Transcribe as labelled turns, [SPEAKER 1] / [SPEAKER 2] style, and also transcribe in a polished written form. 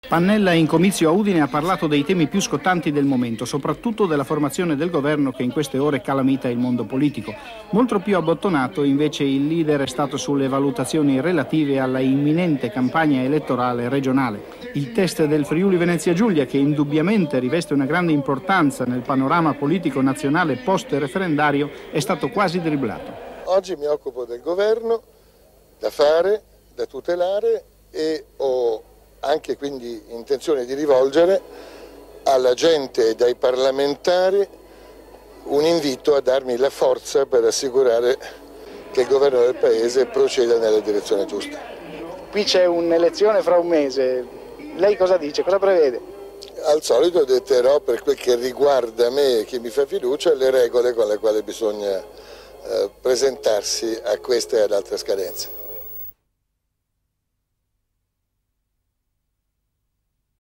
[SPEAKER 1] Pannella in comizio a Udine ha parlato dei temi più scottanti del momento, soprattutto della formazione del governo che in queste ore calamita il mondo politico. Molto più abbottonato invece il leader è stato sulle valutazioni relative alla imminente campagna elettorale regionale. Il test del Friuli Venezia Giulia, che indubbiamente riveste una grande importanza nel panorama politico nazionale post-referendario, è stato quasi dribblato.
[SPEAKER 2] Oggi mi occupo del governo, da fare, da tutelare, e ho anche quindi intenzione di rivolgere alla gente e ai parlamentari un invito a darmi la forza per assicurare che il governo del Paese proceda nella direzione giusta.
[SPEAKER 3] Qui c'è un'elezione fra un mese, lei cosa dice, cosa prevede?
[SPEAKER 2] Al solito detterò, per quel che riguarda me e chi mi fa fiducia, le regole con le quali bisogna presentarsi a queste e ad altre scadenze.